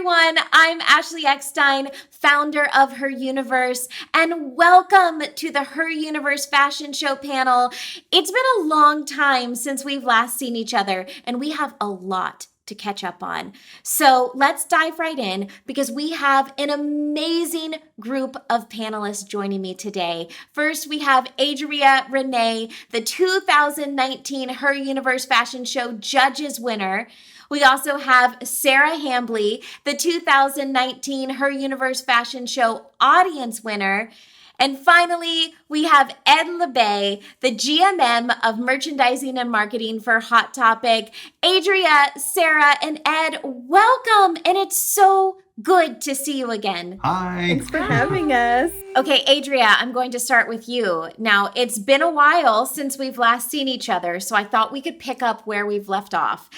everyone. I'm Ashley Eckstein, founder of Her Universe, and welcome to the Her Universe Fashion Show panel. It's been a long time since we've last seen each other, and we have a lot to catch up on. So let's dive right in because we have an amazing group of panelists joining me today. First, we have Adria Renee, the 2019 Her Universe Fashion Show Judges winner. We also have Sarah Hambly, the 2019 Her Universe Fashion Show audience winner. And finally, we have Ed LeBay, the GMM of merchandising and marketing for Hot Topic. Adria, Sarah, and Ed, welcome. And it's so good to see you again. Hi. Thanks for having us. Okay, Adria, I'm going to start with you. Now, it's been a while since we've last seen each other, so I thought we could pick up where we've left off.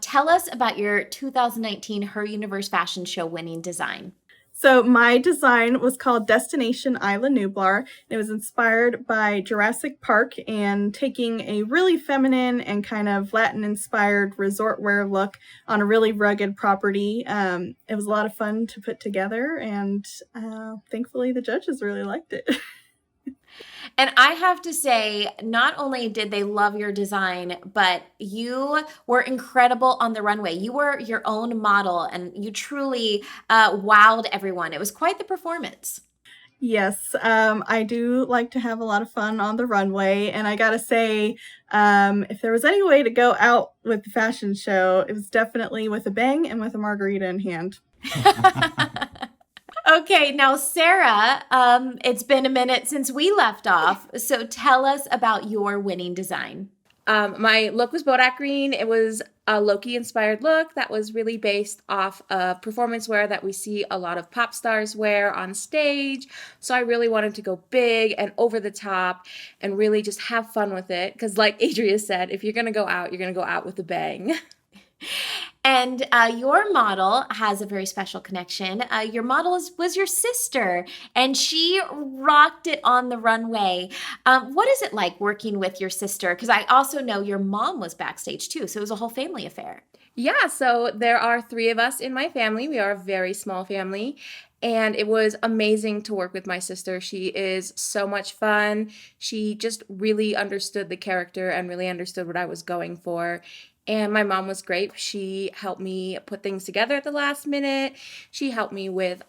Tell us about your 2019 Her Universe Fashion Show winning design. So my design was called Destination Isla Nublar. It was inspired by Jurassic Park and taking a really feminine and kind of Latin-inspired resort wear look on a really rugged property. It was a lot of fun to put together, and thankfully the judges really liked it. And I have to say, not only did they love your design, but you were incredible on the runway. You were your own model, and you truly wowed everyone. It was quite the performance. Yes, I do like to have a lot of fun on the runway, and I gotta say, if there was any way to go out with the fashion show, it was definitely with a bang and with a margarita in hand. Okay, now Sarah, it's been a minute since we left off, so tell us about your winning design. My look was Bodak Green. It was a Loki-inspired look that was really based off of performance wear that we see a lot of pop stars wear on stage. So I really wanted to go big and over the top and really just have fun with it. Because like Adria said, if you're going to go out, you're going to go out with a bang. And your model has a very special connection. Your model was your sister, and she rocked it on the runway. What is it like working with your sister? Because I also know your mom was backstage too, so it was a whole family affair. Yeah, so there are 3 of us in my family. We are a very small family. And it was amazing to work with my sister. She is so much fun. She just really understood the character and really understood what I was going for. And my mom was great. She helped me put things together at the last minute. She helped me with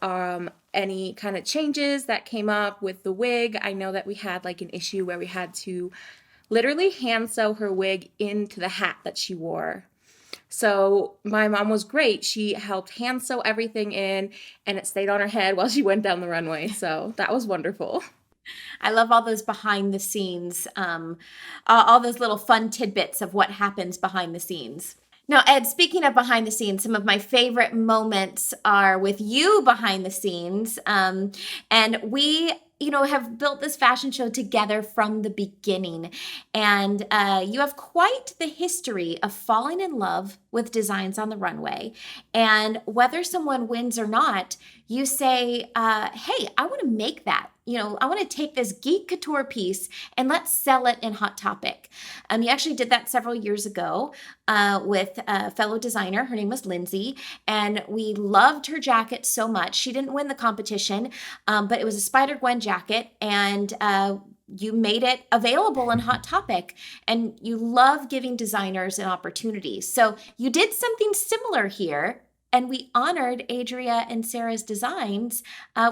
any kind of changes that came up with the wig. I know that we had like an issue where we had to literally hand sew her wig into the hat that she wore. So my mom was great. She helped hand sew everything in, and it stayed on her head while she went down the runway. So that was wonderful. I love all those behind the scenes, all those little fun tidbits of what happens behind the scenes. Now, Ed, speaking of behind the scenes, some of my favorite moments are with you behind the scenes. And we, have built this fashion show together from the beginning. And you have quite the history of falling in love with designs on the runway. And whether someone wins or not, you say, hey, I want to make that. I want to take this geek couture piece and let's sell it in Hot Topic. You actually did that several years ago with a fellow designer. Her name was Lindsay, and we loved her jacket so much. She didn't win the competition, but it was a Spider-Gwen jacket, and you made it available in Hot Topic, and you love giving designers an opportunity. So you did something similar here. And we honored Adria and Sarah's designs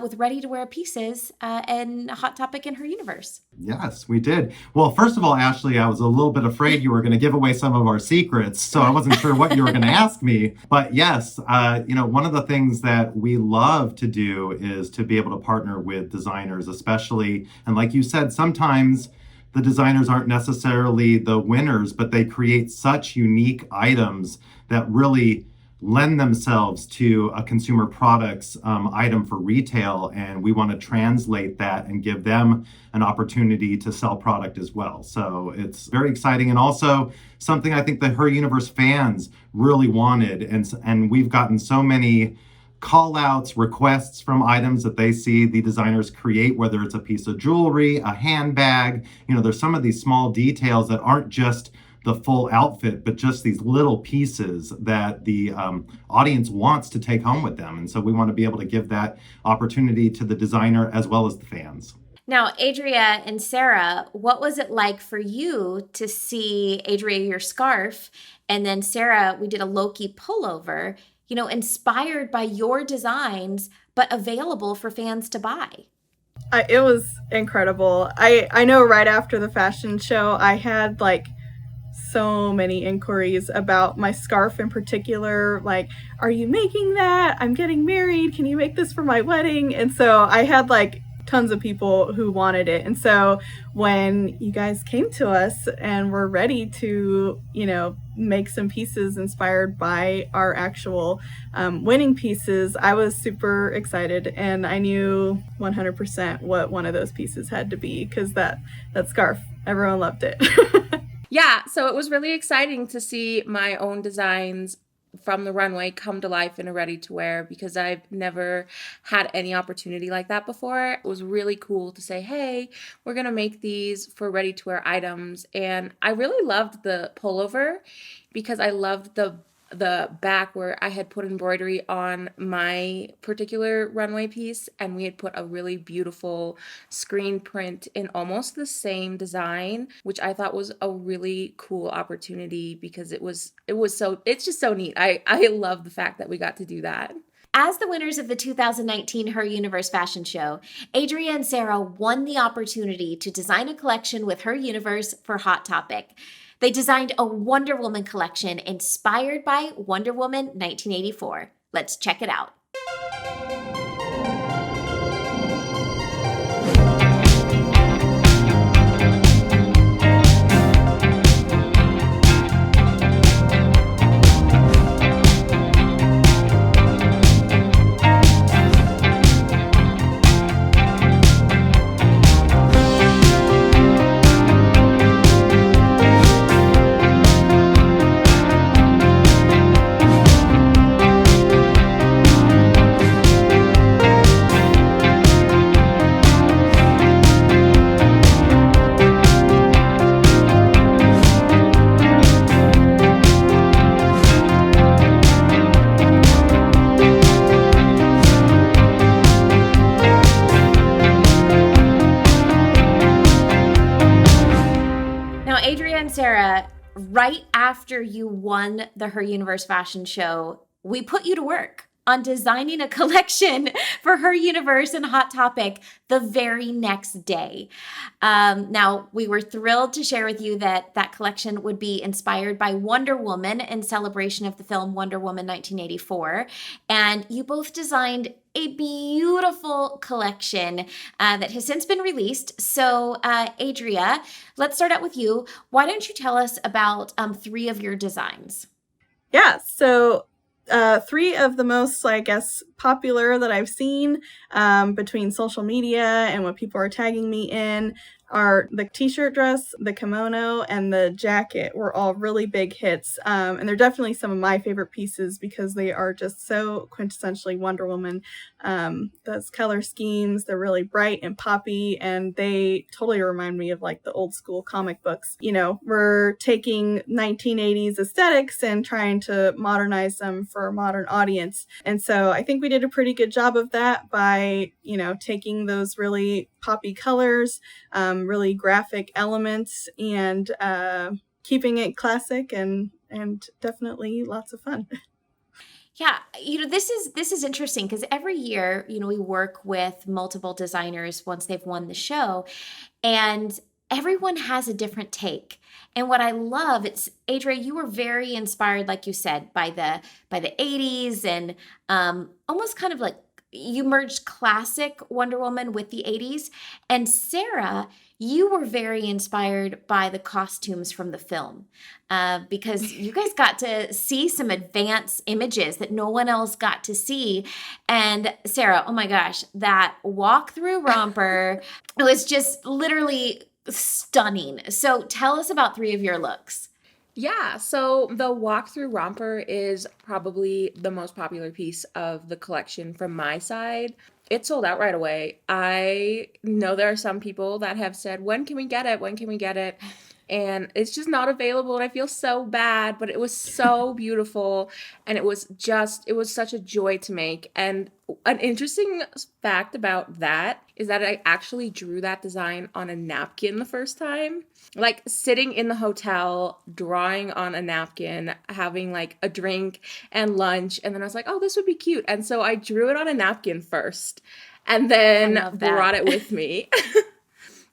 with ready-to-wear pieces and Hot Topic in Her Universe. Yes, we did. Well, first of all, Ashley, I was a little bit afraid you were going to give away some of our secrets, so I wasn't sure what you were going to ask me. But yes, one of the things that we love to do is to be able to partner with designers, especially, and like you said, sometimes the designers aren't necessarily the winners, but they create such unique items that really lend themselves to a consumer products item for retail, and we want to translate that and give them an opportunity to sell product as well. So it's very exciting, and also something I think the Her Universe fans really wanted, and we've gotten so many call outs, requests from items that they see the designers create, whether it's a piece of jewelry, a handbag. There's some of these small details that aren't just the full outfit, but just these little pieces that the audience wants to take home with them. And so we want to be able to give that opportunity to the designer as well as the fans. Now, Adria and Sarah, what was it like for you to see, Adria, your scarf, and then Sarah, we did a Loki pullover, inspired by your designs, but available for fans to buy? It was incredible. I know right after the fashion show, I had like so many inquiries about my scarf in particular. Like, are you making that? I'm getting married. Can you make this for my wedding? And so I had like tons of people who wanted it. And so when you guys came to us and were ready to, make some pieces inspired by our actual winning pieces, I was super excited, and I knew 100% what one of those pieces had to be, because that scarf, everyone loved it. Yeah, so it was really exciting to see my own designs from the runway come to life in a ready to wear, because I've never had any opportunity like that before. It was really cool to say, hey, we're going to make these for ready to wear items. And I really loved the pullover because I loved the back where I had put embroidery on my particular runway piece, and we had put a really beautiful screen print in almost the same design, which I thought was a really cool opportunity because it's just so neat. I love the fact that we got to do that. As the winners of the 2019 Her Universe fashion show, Adria and Sarah won the opportunity to design a collection with Her Universe for Hot Topic. They designed a Wonder Woman collection inspired by Wonder Woman 1984. Let's check it out. Adria and Sarah, right after you won the Her Universe fashion show, we put you to work on designing a collection for Her Universe and Hot Topic the very next day. Now, we were thrilled to share with you that that collection would be inspired by Wonder Woman in celebration of the film Wonder Woman 1984. And you both designed a beautiful collection that has since been released. So, Adria, let's start out with you. Why don't you tell us about 3 of your designs? Yeah, so 3 of the most, I guess, popular that I've seen between social media and what people are tagging me in are the t-shirt dress, the kimono, and the jacket were all really big hits. And they're definitely some of my favorite pieces because they are just so quintessentially Wonder Woman. Those color schemes, they're really bright and poppy, and they totally remind me of like the old school comic books. You know, we're taking 1980s aesthetics and trying to modernize them for a modern audience. And so I think we did a pretty good job of that by, taking those really poppy colors, really graphic elements, and keeping it classic and definitely lots of fun. Yeah, this is interesting because every year, we work with multiple designers once they've won the show, and everyone has a different take. And what I love, it's Adria, you were very inspired, like you said, by the 80s and almost kind of like you merged classic Wonder Woman with the 80s. And Sarah, you were very inspired by the costumes from the film because you guys got to see some advanced images that no one else got to see. And Sarah, oh my gosh, that walk-through romper, it was just literally stunning. So tell us about 3 of your looks. Yeah, so the walk-through romper is probably the most popular piece of the collection from my side. It sold out right away. I know there are some people that have said, when can we get it? When can we get it? and it's just not available, and I feel so bad, but it was so beautiful, and it was such a joy to make. And an interesting fact about that is that I actually drew that design on a napkin the first time. Like sitting in the hotel, drawing on a napkin, having like a drink and lunch, and then I was like, oh, this would be cute. And so I drew it on a napkin first and then love that. brought it with me.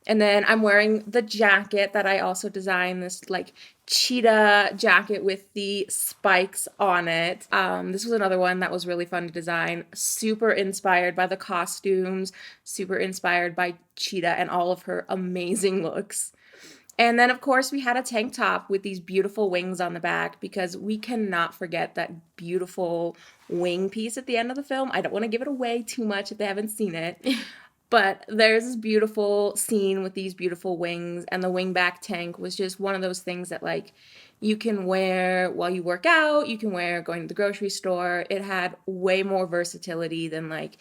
And then I'm wearing the jacket that I also designed, this like cheetah jacket with the spikes on it. This was another one that was really fun to design. Super inspired by the costumes, super inspired by Cheetah and all of her amazing looks. And then, of course, we had a tank top with these beautiful wings on the back, because we cannot forget that beautiful wing piece at the end of the film. I don't want to give it away too much if they haven't seen it. But there's this beautiful scene with these beautiful wings, and the wingback tank was just one of those things that, like, you can wear while you work out, you can wear going to the grocery store. It had way more versatility than, like,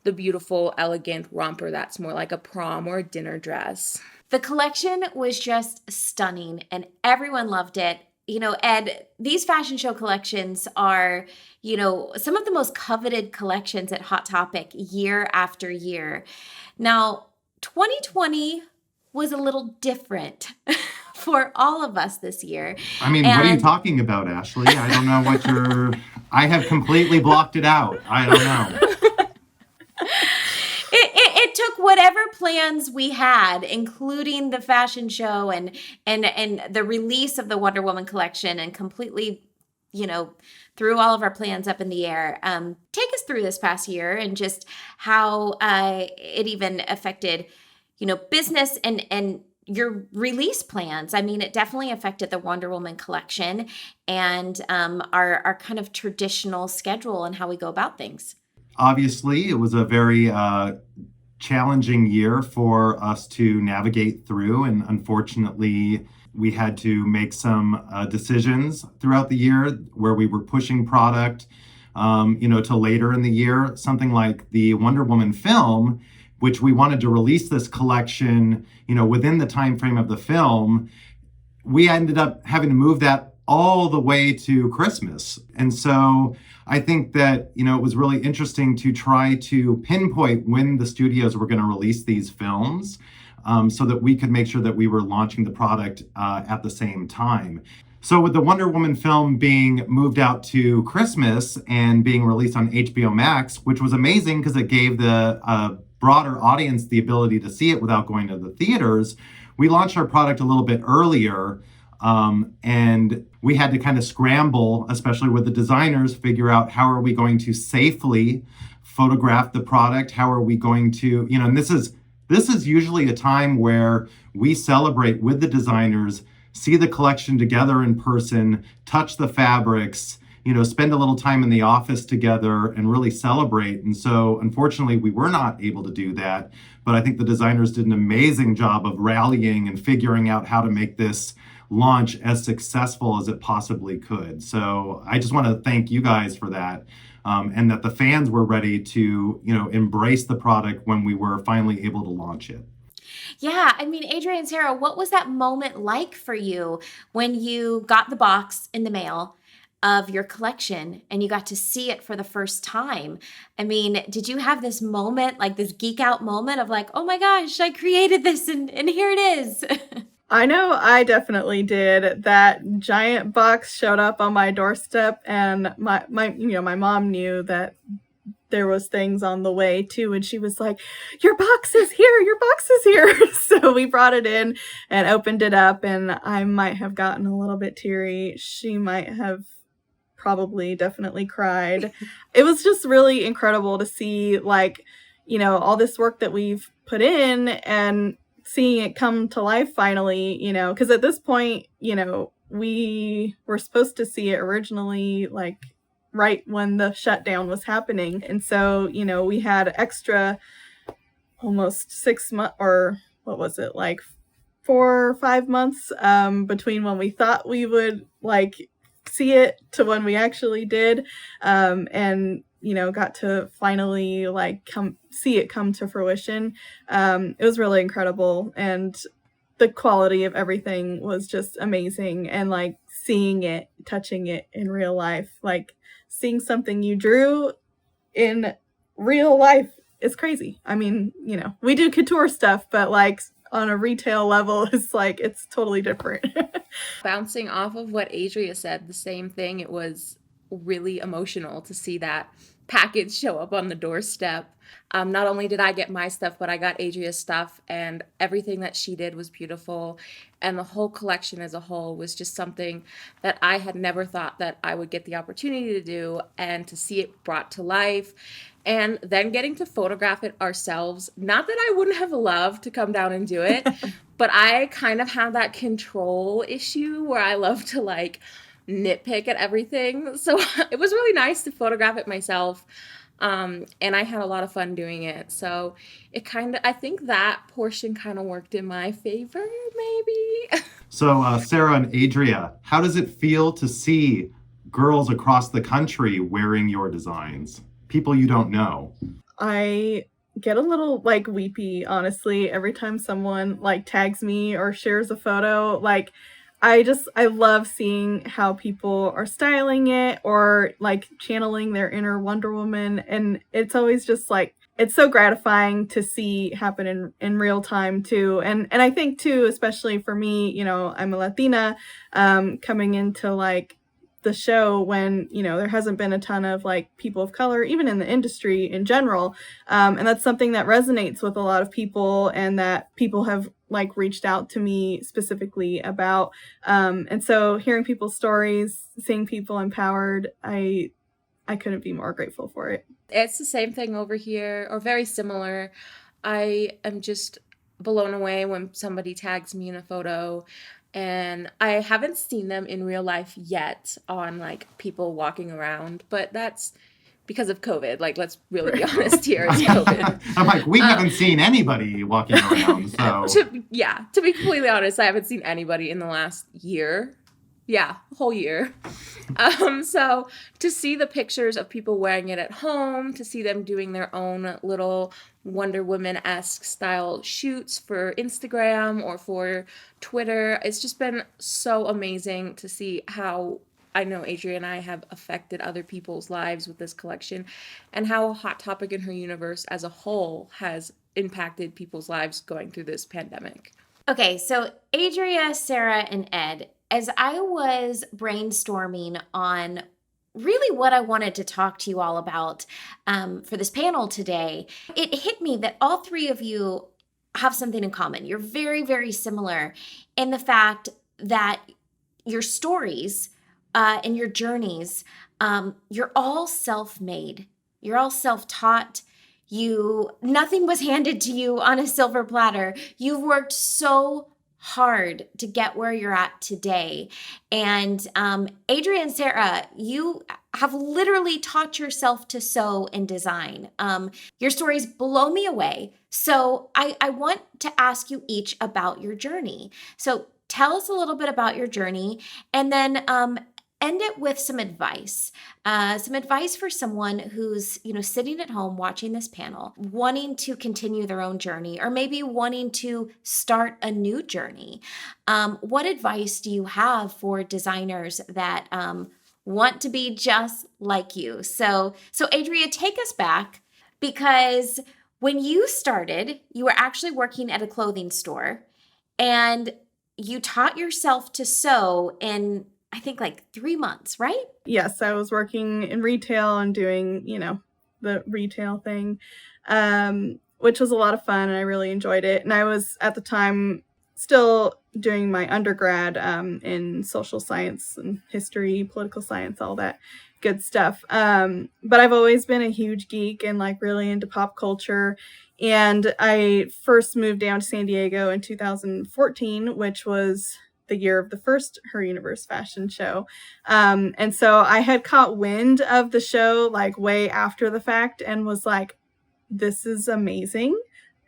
the beautiful, elegant romper that's more like a prom or a dinner dress. The collection was just stunning and everyone loved it. You know, Ed, these fashion show collections are, you know, some of the most coveted collections at Hot Topic year after year. Now, 2020 was a little different for all of us this year. I mean, what are you And- talking about, Ashley? I don't know what you're. I have completely blocked it out. I don't know. It took whatever plans we had, including the fashion show and the release of the Wonder Woman collection, and completely, you know, threw all of our plans up in the air. Take us through this past year and just how it even affected, you know, business and your release plans. I mean, it definitely affected the Wonder Woman collection and our kind of traditional schedule and how we go about things. Obviously, it was a very challenging year for us to navigate through, and unfortunately, we had to make some decisions throughout the year where we were pushing product, to later in the year. Something like the Wonder Woman film, which we wanted to release this collection, within the time frame of the film. We ended up having to move that all the way to Christmas. And so I think that, it was really interesting to try to pinpoint when the studios were going to release these films, so that we could make sure that we were launching the product at the same time. So with the Wonder Woman film being moved out to Christmas and being released on HBO Max, which was amazing because it gave the broader audience the ability to see it without going to the theaters, we launched our product a little bit earlier. And we had to kind of scramble, especially with the designers, figure out how are we going to safely photograph the product? How are we going to, and this is usually a time where we celebrate with the designers, see the collection together in person, touch the fabrics, spend a little time in the office together and really celebrate. And so unfortunately, we were not able to do that. But I think the designers did an amazing job of rallying and figuring out how to make this launch as successful as it possibly could. So I just want to thank you guys for that, and that the fans were ready to, embrace the product when we were finally able to launch it. Yeah, I mean, Adrienne and Sarah, what was that moment like for you when you got the box in the mail of your collection and you got to see it for the first time? I mean, did you have this moment, like this geek out moment of like, oh my gosh, I created this and here it is? I know I definitely did. That giant box showed up on my doorstep, and my mom knew that there was things on the way too, and she was like, your box is here, your box is here. So we brought it in and opened it up, and I might have gotten a little bit teary. She might have definitely cried. It was just really incredible to see, like, all this work that we've put in and seeing it come to life finally, because at this point, we were supposed to see it originally, like, right when the shutdown was happening. And so, we had extra almost 6 months, or what was it, like 4 or 5 months between when we thought we would, like, see it to when we actually did, and got to finally, like, see it come to fruition. It was really incredible. And the quality of everything was just amazing. And like seeing it, touching it in real life, like seeing something you drew in real life is crazy. I mean, you know, we do couture stuff, but like on a retail level, it's like, it's totally different. Bouncing off of what Adria said, the same thing. It was really emotional to see that package show up on the doorstep. Not only did I get my stuff, but I got Adria's stuff, and everything that she did was beautiful. And the whole collection as a whole was just something that I had never thought that I would get the opportunity to do, and to see it brought to life. And then getting to photograph it ourselves. Not that I wouldn't have loved to come down and do it, but I kind of have that control issue where I love to like nitpick at everything. So it was really nice to photograph it myself. And I had a lot of fun doing it. So it I think that portion kind of worked in my favor, maybe. So, Sarah and Adria, how does it feel to see girls across the country wearing your designs? People you don't know. I get a little like weepy, honestly, every time someone like tags me or shares a photo. Like, I love seeing how people are styling it or like channeling their inner Wonder Woman. And it's always just like, it's so gratifying to see happen in real time too. And I think too, especially for me, you know, I'm a Latina, coming into like the show when, you know, there hasn't been a ton of like people of color, even in the industry in general. And that's something that resonates with a lot of people and that people have like reached out to me specifically about. And so hearing people's stories, seeing people empowered, I couldn't be more grateful for it. It's the same thing over here, or very similar. I am just blown away when somebody tags me in a photo. And I haven't seen them in real life yet on like people walking around, but that's because of COVID. Like, let's really be honest here, it's COVID. I'm like, we haven't seen anybody walking around, so. To be completely honest, I haven't seen anybody in the last year. Yeah, whole year. So to see the pictures of people wearing it at home, to see them doing their own little Wonder Woman-esque style shoots for Instagram or for Twitter, it's just been so amazing to see how I know Adria and I have affected other people's lives with this collection, and how Hot Topic in her universe as a whole has impacted people's lives going through this pandemic. Okay, so Adria, Sarah, and Ed, as I was brainstorming on really what I wanted to talk to you all about for this panel today, it hit me that all three of you have something in common. You're very, very similar in the fact that your stories and your journeys, you're all self-made. You're all self-taught. Nothing was handed to you on a silver platter. You've worked so hard to get where you're at today. And Adria and Sarah, you have literally taught yourself to sew and design. Your stories blow me away. So I want to ask you each about your journey. So tell us a little bit about your journey, and then end it with some advice. Some advice for someone who's, sitting at home watching this panel, wanting to continue their own journey, or maybe wanting to start a new journey. What advice do you have for designers that want to be just like you? So Adria, take us back, because when you started, you were actually working at a clothing store, and you taught yourself to sew in, I think, like 3 months, right? Yes, I was working in retail and doing, the retail thing, which was a lot of fun, and I really enjoyed it. And I was at the time still doing my undergrad in social science and history, political science, all that good stuff. But I've always been a huge geek and like really into pop culture. And I first moved down to San Diego in 2014, which was the year of the first Her Universe fashion show. And so I had caught wind of the show like way after the fact and was like, this is amazing,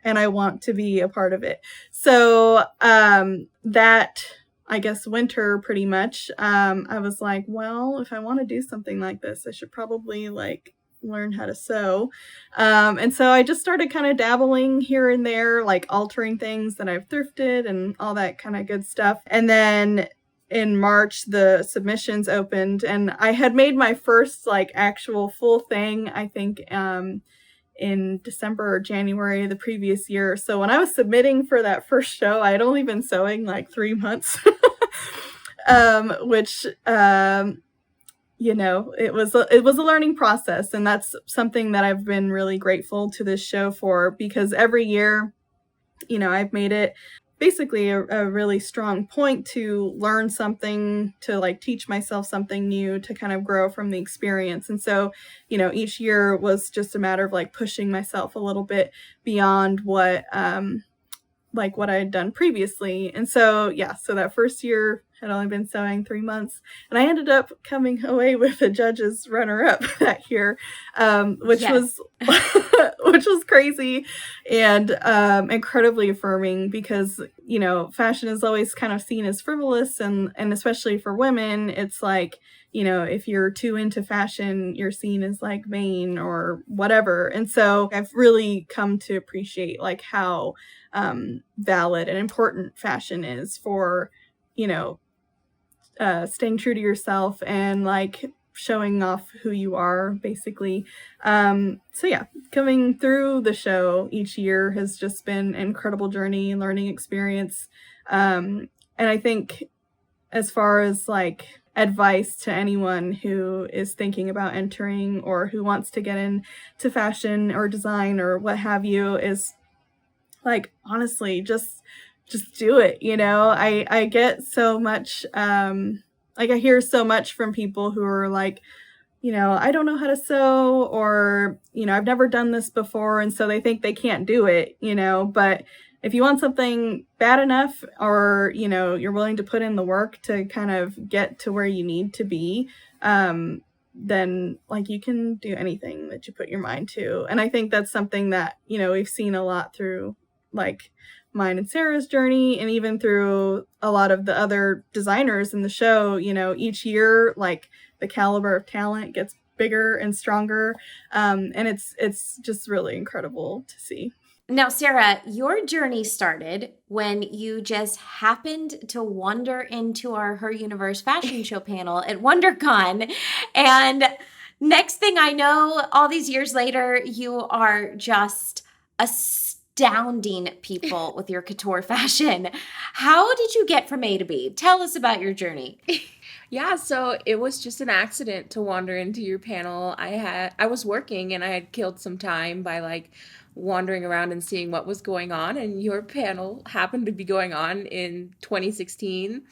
and I want to be a part of it. So that, I guess, winter pretty much, I was like, well, if I want to do something like this, I should probably like learn how to sew. And so I just started kind of dabbling here and there, like altering things that I've thrifted and all that kind of good stuff. And then in March, the submissions opened, and I had made my first like actual full thing, I think, in December or January the previous year. So when I was submitting for that first show, I had only been sewing like 3 months, which it was a learning process, and that's something that I've been really grateful to this show for, because every year, I've made it basically a really strong point to learn something, to like teach myself something new, to kind of grow from the experience. And so, each year was just a matter of like pushing myself a little bit beyond what what I had done previously. And so, so that first year had only been sewing 3 months, and I ended up coming away with a judge's runner-up that year, which was which was crazy and incredibly affirming, because fashion is always kind of seen as frivolous, and especially for women, it's like, if you're too into fashion, you're seen as like vain or whatever. And so I've really come to appreciate like how valid and important fashion is for, staying true to yourself and like showing off who you are, basically. Coming through the show each year has just been an incredible journey and learning experience. And I think as far as like advice to anyone who is thinking about entering or who wants to get into fashion or design or what have you, is like, honestly, just do it. I get so much, I hear so much from people who are like, I don't know how to sew, or, I've never done this before. And so they think they can't do it, but if you want something bad enough, or, you're willing to put in the work to kind of get to where you need to be, then like you can do anything that you put your mind to. And I think that's something that, we've seen a lot through like mine and Sarah's journey, and even through a lot of the other designers in the show. Each year, like the caliber of talent gets bigger and stronger. And it's just really incredible to see. Now, Sarah, your journey started when you just happened to wander into our Her Universe fashion show panel at WonderCon. And next thing I know, all these years later, you are just astounding people with your couture fashion. How did you get from A to B? Tell us about your journey. Yeah, so it was just an accident to wander into your panel. I was working, and I had killed some time by like wandering around and seeing what was going on, and your panel happened to be going on in 2016,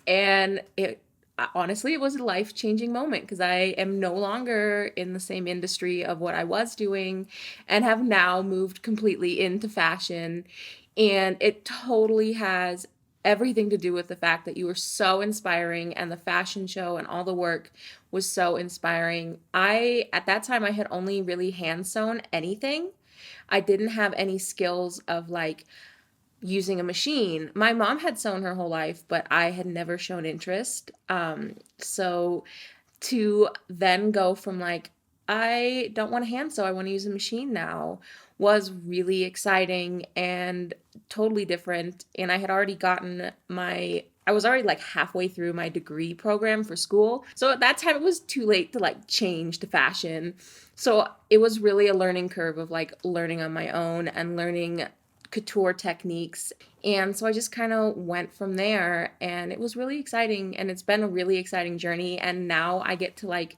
and honestly, it was a life-changing moment, because I am no longer in the same industry of what I was doing, and have now moved completely into fashion. And it totally has everything to do with the fact that you were so inspiring, and the fashion show and all the work was so inspiring. At that time, I had only really hand sewn anything. I didn't have any skills of like using a machine. My mom had sewn her whole life, but I had never shown interest. So to then go from like, I don't want to hand sew, I want to use a machine now, was really exciting and totally different. And I had already I was already like halfway through my degree program for school. So at that time, it was too late to like change to fashion. So it was really a learning curve of like learning on my own and learning couture techniques. And so I just kind of went from there, and it was really exciting, and it's been a really exciting journey. And now I get to like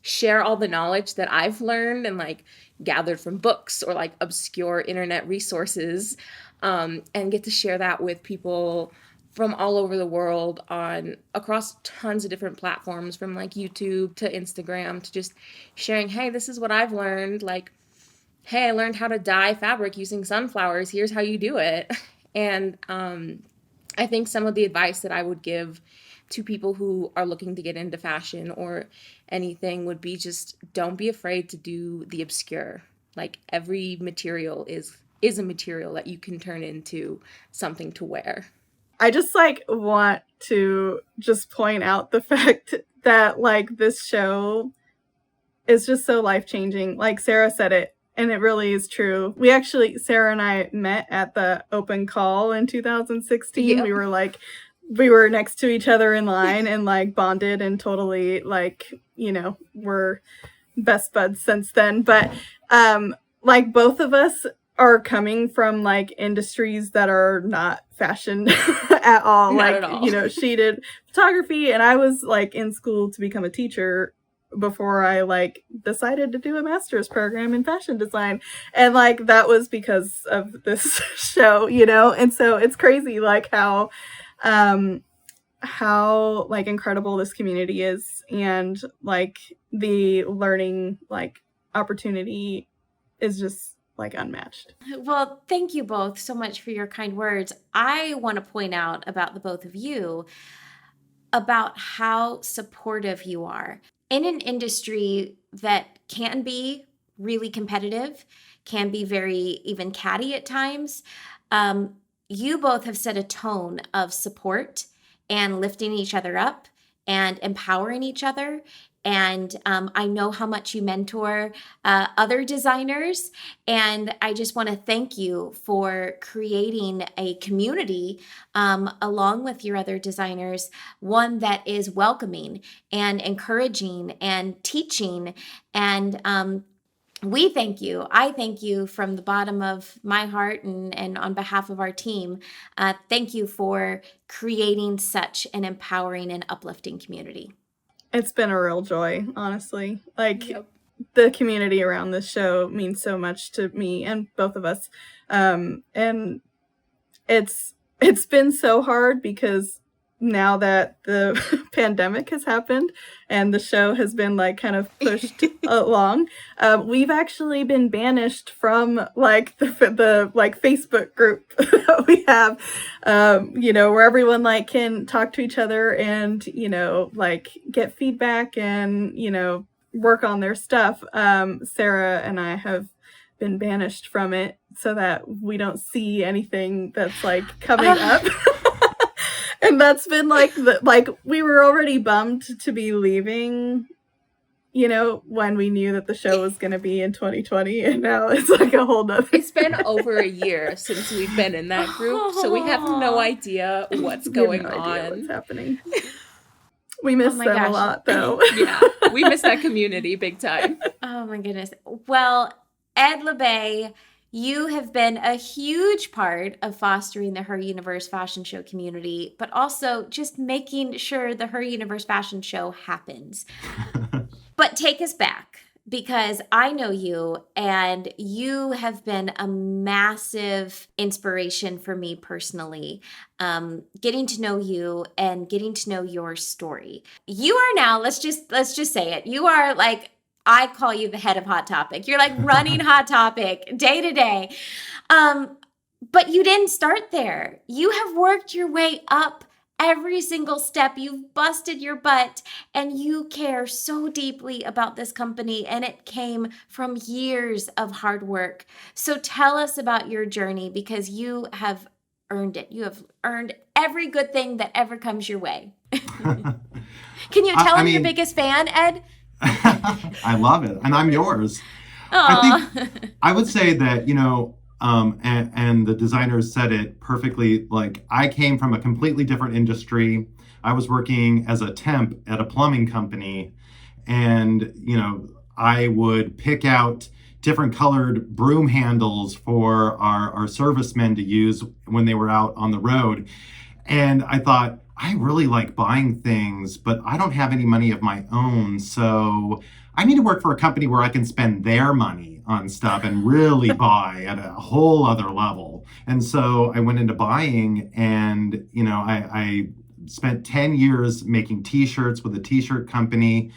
share all the knowledge that I've learned and like gathered from books or like obscure internet resources, and get to share that with people from all over the world across tons of different platforms, from like YouTube to Instagram, to just sharing, hey, this is what I've learned. Like, hey, I learned how to dye fabric using sunflowers. Here's how you do it. And I think some of the advice that I would give to people who are looking to get into fashion or anything would be just don't be afraid to do the obscure. Like, every material is a material that you can turn into something to wear. I just like want to just point out the fact that like this show is just so life-changing. Like Sarah said it, and it really is true. Sarah and I met at the open call in 2016. Yep. We were next to each other in line and like bonded and totally like, we're best buds since then. But like both of us are coming from like industries that are not fashion at all. Not like, at all. She did photography and I was like in school to become a teacher before I like decided to do a master's program in fashion design. And like that was because of this show, And so it's crazy like how like incredible this community is, and like the learning like opportunity is just like unmatched. Well, thank you both so much for your kind words. I want to point out about the both of you about how supportive you are in an industry that can be really competitive, can be very even catty at times. You both have set a tone of support and lifting each other up and empowering each other. And I know how much you mentor other designers. And I just want to thank you for creating a community along with your other designers, one that is welcoming and encouraging and teaching. And we thank you. I thank you from the bottom of my heart and on behalf of our team. Thank you for creating such an empowering and uplifting community. It's been a real joy, honestly. Like Yep. the community around this show means so much to me and both of us. And it's been so hard because now that the pandemic has happened and the show has been like kind of pushed along, we've actually been banished from like the like Facebook group that we have, where everyone like can talk to each other and, like get feedback and, work on their stuff. Sarah and I have been banished from it so that we don't see anything that's like coming up. And that's been like we were already bummed to be leaving, when we knew that the show was going to be in 2020, and now it's like a whole nother. It's been over a year since we've been in that group, so we have no idea what's going We have no idea on. what's happening. We miss Oh my them gosh. a lot, though. Yeah, we miss that community big time. Oh my goodness. Well, Ed LeBay, you have been a huge part of fostering the Her Universe Fashion Show community, but also just making sure the Her Universe Fashion Show happens. But take us back, because I know you and you have been a massive inspiration for me personally, getting to know you and getting to know your story. You are now, let's just say it, you are like, I call you the head of Hot Topic. You're like running Hot Topic day to day. But you didn't start there. You have worked your way up every single step. You've busted your butt and you care so deeply about this company, and it came from years of hard work. So tell us about your journey, because you have earned it. You have earned every good thing that ever comes your way. Can you tell I'm your biggest fan, Ed? I love it. And I'm yours. Aww. I would say that, and the designers said it perfectly. Like, I came from a completely different industry. I was working as a temp at a plumbing company. And, I would pick out different colored broom handles for our servicemen to use when they were out on the road. And I thought, I really like buying things, but I don't have any money of my own. So I need to work for a company where I can spend their money on stuff and really buy at a whole other level. And so I went into buying, and, I spent 10 years making t-shirts with a t-shirt company,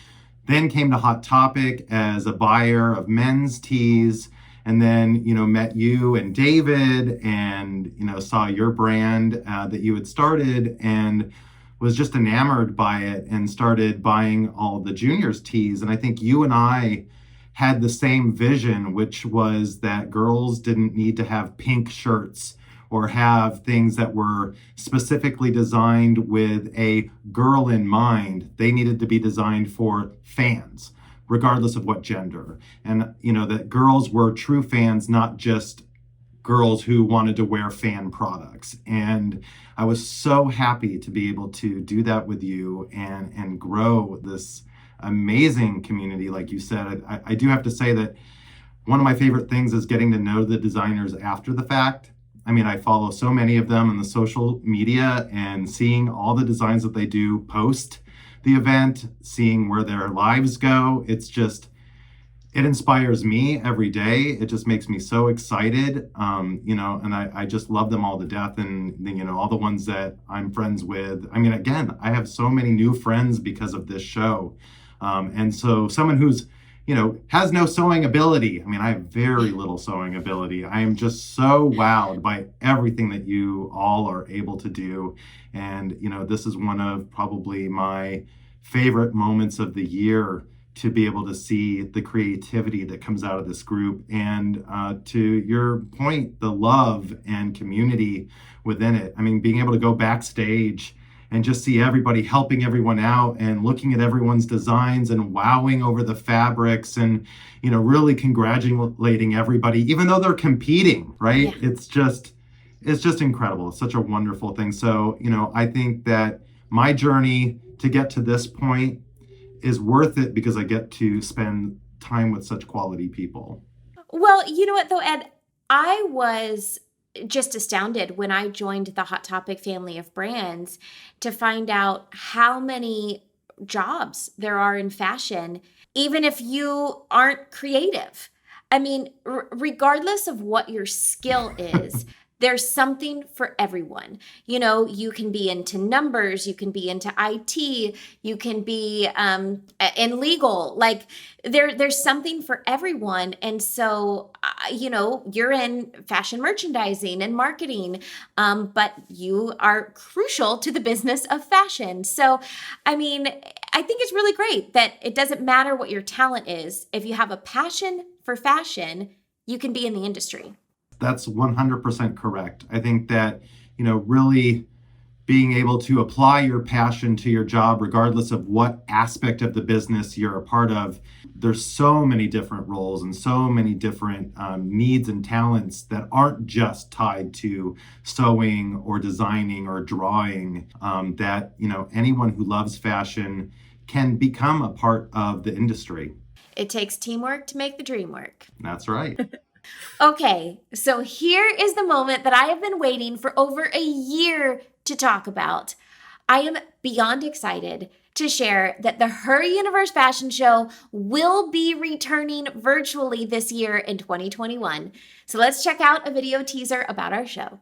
then came to Hot Topic as a buyer of men's tees. And then, met you and David and, saw your brand that you had started and was just enamored by it and started buying all the juniors tees. And I think you and I had the same vision, which was that girls didn't need to have pink shirts or have things that were specifically designed with a girl in mind. They needed to be designed for fans, regardless of what gender. And, that girls were true fans, not just girls who wanted to wear fan products. And I was so happy to be able to do that with you and grow this amazing community. Like you said, I do have to say that one of my favorite things is getting to know the designers after the fact. I mean, I follow so many of them on the social media and seeing all the designs that they do post the event, seeing where their lives go. It inspires me every day. It just makes me so excited, and I just love them all to death. And, all the ones that I'm friends with. I mean, again, I have so many new friends because of this show. And so someone who's, has no sewing ability. I mean, I have very little sewing ability. I am just so wowed by everything that you all are able to do. And, this is one of probably my favorite moments of the year, to be able to see the creativity that comes out of this group. And to your point, the love and community within it. I mean, being able to go backstage and just see everybody helping everyone out and looking at everyone's designs and wowing over the fabrics and, really congratulating everybody, even though they're competing, right? Yeah. It's just incredible. It's such a wonderful thing. So, I think that my journey to get to this point is worth it because I get to spend time with such quality people. Well, you know what though, Ed? I was just astounded when I joined the Hot Topic family of brands to find out how many jobs there are in fashion, even if you aren't creative. I mean, regardless of what your skill is, there's something for everyone. You can be into numbers, you can be into IT, you can be in legal. Like there's something for everyone. And so, you're in fashion merchandising and marketing, but you are crucial to the business of fashion. So, I mean, I think it's really great that it doesn't matter what your talent is. If you have a passion for fashion, you can be in the industry. That's 100% correct. I think that, really being able to apply your passion to your job, regardless of what aspect of the business you're a part of, there's so many different roles and so many different needs and talents that aren't just tied to sewing or designing or drawing, that, anyone who loves fashion can become a part of the industry. It takes teamwork to make the dream work. That's right. Okay, so here is the moment that I have been waiting for over a year to talk about. I am beyond excited to share that the Her Universe Fashion Show will be returning virtually this year in 2021. So let's check out a video teaser about our show.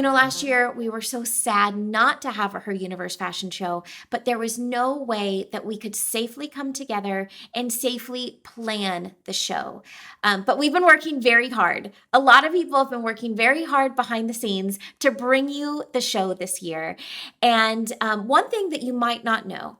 Last year we were so sad not to have a Her Universe Fashion Show, but there was no way that we could safely come together and safely plan the show. But we've been working very hard. A lot of people have been working very hard behind the scenes to bring you the show this year. And one thing that you might not know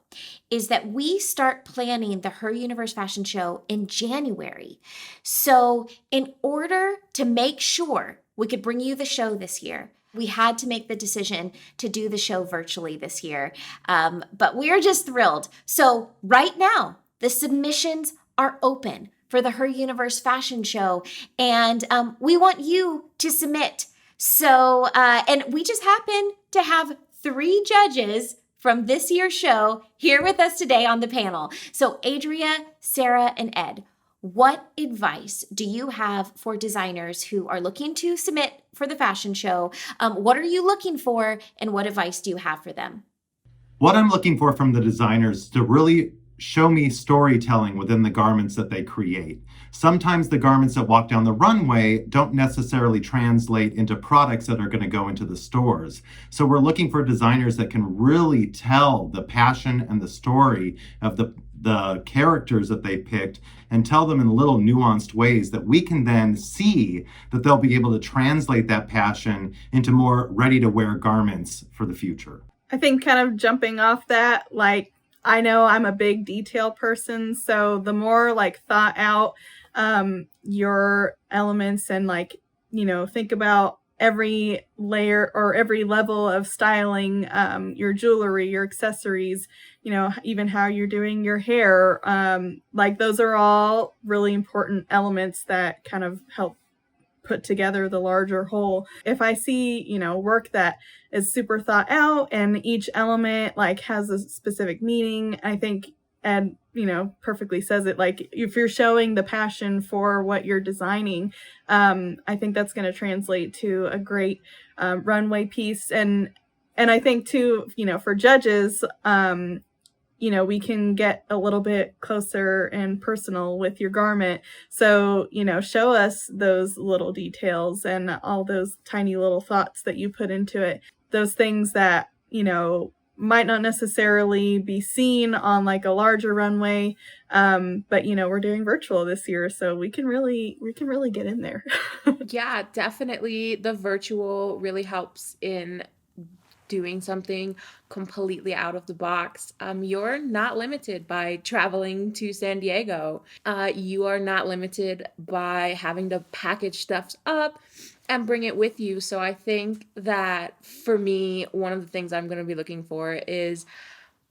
is that we start planning the Her Universe Fashion Show in January. So in order to make sure we could bring you the show this year, we had to make the decision to do the show virtually this year. But we're just thrilled. So right now, the submissions are open for the Her Universe Fashion Show. And we want you to submit. So, and we just happen to have 3 judges from this year's show here with us today on the panel. So Adria, Sarah, and Ed, what advice do you have for designers who are looking to submit for the fashion show? What are you looking for, and what advice do you have for them? What I'm looking for from the designers is to really show me storytelling within the garments that they create. Sometimes the garments that walk down the runway don't necessarily translate into products that are going to go into the stores. So we're looking for designers that can really tell the passion and the story of the characters that they picked and tell them in little nuanced ways that we can then see that they'll be able to translate that passion into more ready to wear garments for the future. I think kind of jumping off that, like, I know I'm a big detail person, so the more like thought out your elements and like, think about every layer or every level of styling, your jewelry, your accessories, even how you're doing your hair. Like those are all really important elements that kind of help put together the larger whole. If I see, work that is super thought out and each element like has a specific meaning, I think Ed, perfectly says it. Like if you're showing the passion for what you're designing, I think that's going to translate to a great runway piece. And I think too, for judges, we can get a little bit closer and personal with your garment. So, show us those little details and all those tiny little thoughts that you put into it. Those things that, might not necessarily be seen on like a larger runway. But we're doing virtual this year, so we can really get in there. Yeah, definitely. The virtual really helps in doing something completely out of the box. You're not limited by traveling to San Diego. You are not limited by having to package stuff up and bring it with you. So I think that for me, one of the things I'm going to be looking for is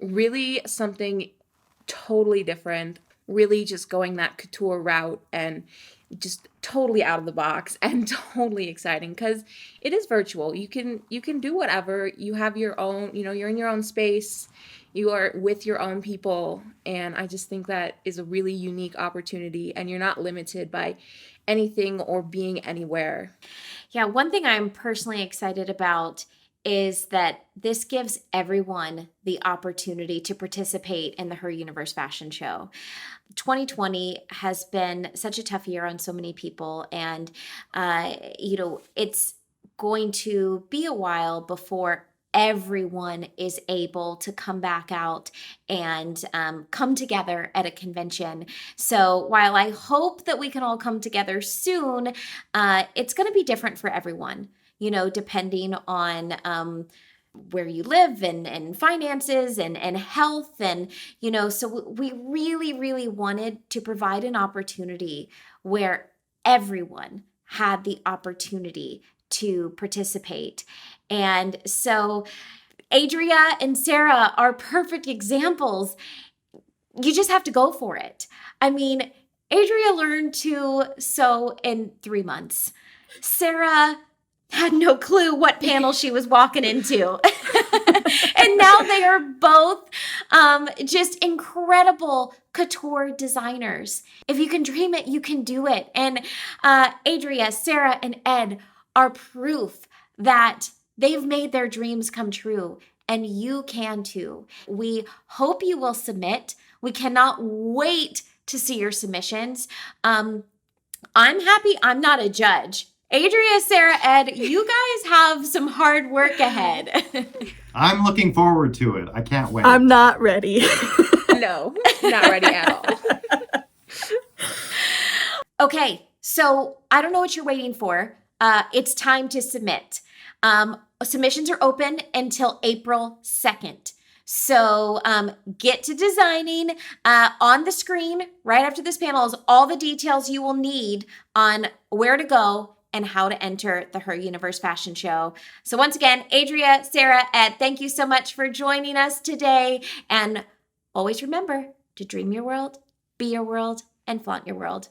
really something totally different, really just going that couture route and just totally out of the box and totally exciting because it is virtual. You can do whatever. You have your own, you're in your own space. You are with your own people. And I just think that is a really unique opportunity and you're not limited by anything or being anywhere. Yeah, one thing I'm personally excited about is that this gives everyone the opportunity to participate in the Her Universe Fashion Show. 2020 has been such a tough year on so many people, and it's going to be a while before everyone is able to come back out and come together at a convention. So while I hope that we can all come together soon, it's going to be different for everyone, depending on where you live and finances and health. And, so we really, really wanted to provide an opportunity where everyone had the opportunity to participate. And so Adria and Sarah are perfect examples. You just have to go for it. I mean, Adria learned to sew in 3 months. Sarah had no clue what panel she was walking into. And now they are both just incredible couture designers. If you can dream it, you can do it. And Adria, Sarah, and Ed are proof that they've made their dreams come true. And you can too. We hope you will submit. We cannot wait to see your submissions. I'm happy I'm not a judge. Adria, Sarah, Ed, you guys have some hard work ahead. I'm looking forward to it. I can't wait. I'm not ready. No, not ready at all. Okay, so I don't know what you're waiting for. It's time to submit. Submissions are open until April 2nd. So get to designing. On the screen right after this panel is all the details you will need on where to go and how to enter the Her Universe Fashion Show. So once again, Adria, Sarah, Ed, thank you so much for joining us today. And always remember to dream your world, be your world, and flaunt your world.